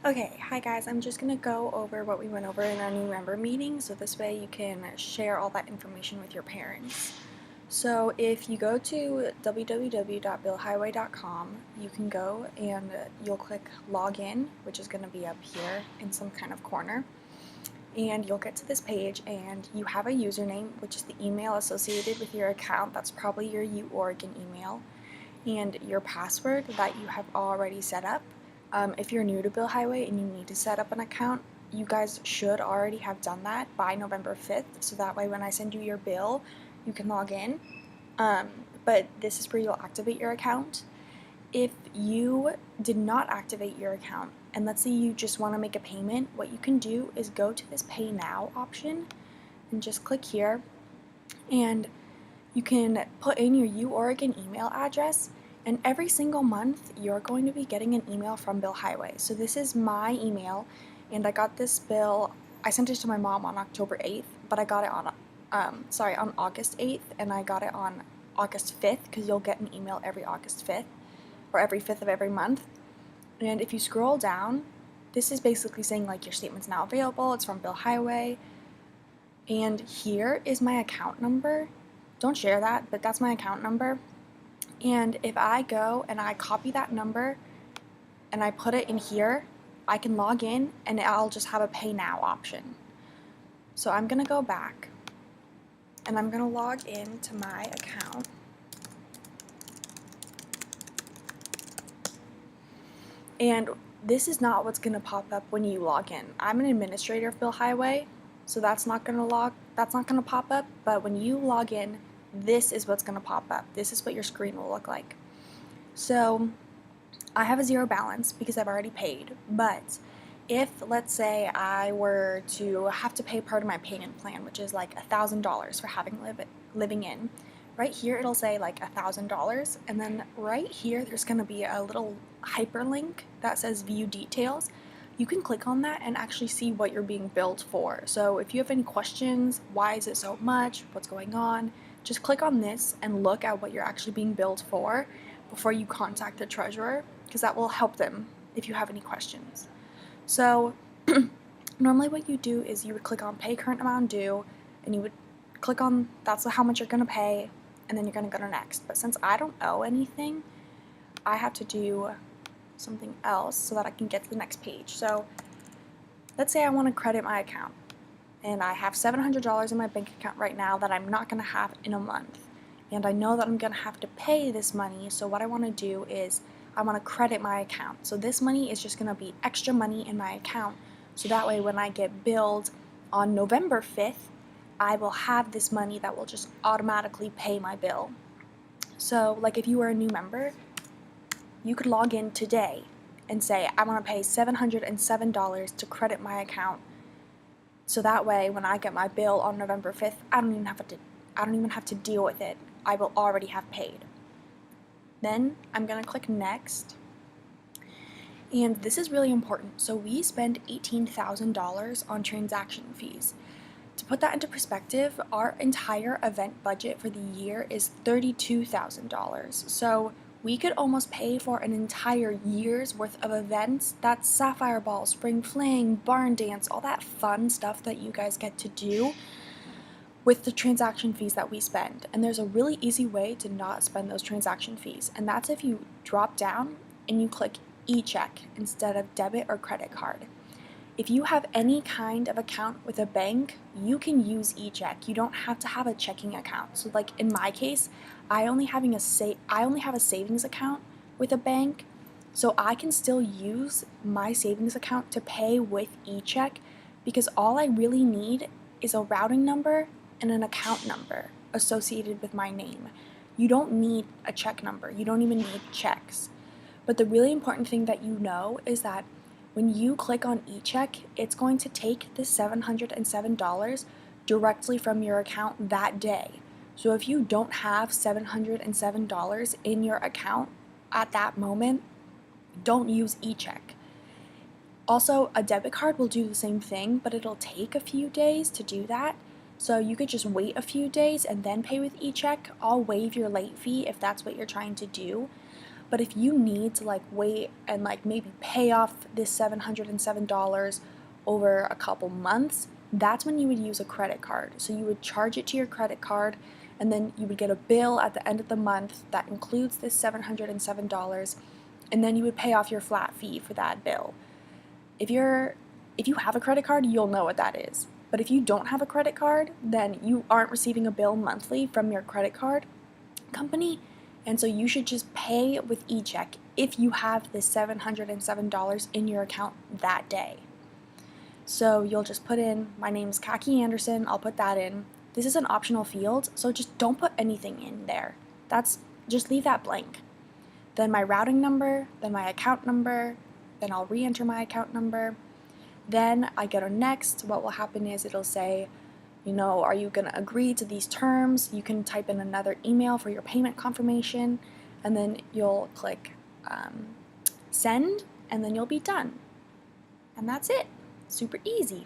Okay, hi guys, I'm just going to go over what we went over in our new member meeting, so this way you can share all that information with your parents. So if you go to www.billhighway.com, you can go and you'll click login, which is going to be up here in some kind of corner, and you'll get to this page and you have a username, which is the email associated with your account. That's probably your Oregon email, and your password that you have already set up. If you're new to Bill Highway and you need to set up an account, you guys should already have done that by November 5th, so that way when I send you your bill, you can log in. But this is where you'll activate your account. If you did not activate your account, and let's say you just want to make a payment, what you can do is go to this Pay Now option and just click here, and you can put in your Oregon email address, and every single month you're going to be getting an email from Bill Highway. So this is my email, and I got this bill. I sent it to my mom on October 8th, but I got it on August 8th, and I got it on August 5th, because you'll get an email every August 5th, or every 5th of every month. And if you scroll down, this is basically saying like your statement's now available, it's from Bill Highway, and here is my account number. Don't share that, but that's my account number. And if I go and I copy that number and I put it in here, I can log in and I'll just have a Pay Now option. So I'm going to go back and I'm going to log in to my account. And this is not what's going to pop up when you log in. I'm an administrator of Bill Highway, so that's not going to pop up, but when you log in, this is what's going to pop up. This is what your screen will look like. So I have a zero balance because I've already paid, but if, let's say, I were to have to pay part of my payment plan, which is like $1,000 for living in, right here it'll say like $1,000, and then right here there's going to be a little hyperlink that says View Details. You can click on that and actually see what you're being billed for. So if you have any questions, why is it so much, what's going on, just click on this and look at what you're actually being billed for before you contact the treasurer, because that will help them if you have any questions. So normally what you do is you would click on Pay Current Amount Due, and you would click on that's how much you're going to pay, and then you're going to go to Next. But since I don't owe anything, I have to do something else so that I can get to the next page. So let's say I want to credit my account, and I have $700 in my bank account right now that I'm not going to have in a month. And I know that I'm going to have to pay this money, so what I want to do is I want to credit my account. So this money is just going to be extra money in my account, so that way when I get billed on November 5th, I will have this money that will just automatically pay my bill. So like if you were a new member, you could log in today and say, I want to pay $707 to credit my account. So that way, when I get my bill on November 5th, I don't even have to deal with it. I will already have paid. Then I'm going to click Next. And this is really important. So we spend $18,000 on transaction fees. To put that into perspective, our entire event budget for the year is $32,000. So we could almost pay for an entire year's worth of events. That's Sapphire Ball, Spring Fling, Barn Dance, all that fun stuff that you guys get to do with the transaction fees that we spend. And there's a really easy way to not spend those transaction fees, and that's if you drop down and you click Echeck instead of debit or credit card. If you have any kind of account with a bank, you can use Echeck. You don't have to have a checking account. So like in my case, I only have a savings account with a bank, so I can still use my savings account to pay with Echeck, because all I really need is a routing number and an account number associated with my name. You don't need a check number. You don't even need checks. But the really important thing that you know is that when you click on Echeck, it's going to take the $707 directly from your account that day. So if you don't have $707 in your account at that moment, don't use Echeck. Also, a debit card will do the same thing, but it'll take a few days to do that. So you could just wait a few days and then pay with Echeck. I'll waive your late fee if that's what you're trying to do. But if you need to like wait and like maybe pay off this $707 over a couple months, that's when you would use a credit card. So you would charge it to your credit card, and then you would get a bill at the end of the month that includes this $707, and then you would pay off your flat fee for that bill. If you have a credit card, you'll know what that is. But if you don't have a credit card, then you aren't receiving a bill monthly from your credit card company, and so you should just pay with Echeck if you have this $707 in your account that day. So you'll just put in, my name's Kaki Anderson, I'll put that in. This is an optional field, so just don't put anything in there. Just leave that blank. Then my routing number, then my account number, then I'll re-enter my account number. Then I go to next. What will happen is it'll say, are you going to agree to these terms? You can type in another email for your payment confirmation, and then you'll click send, and then you'll be done. And that's it. Super easy.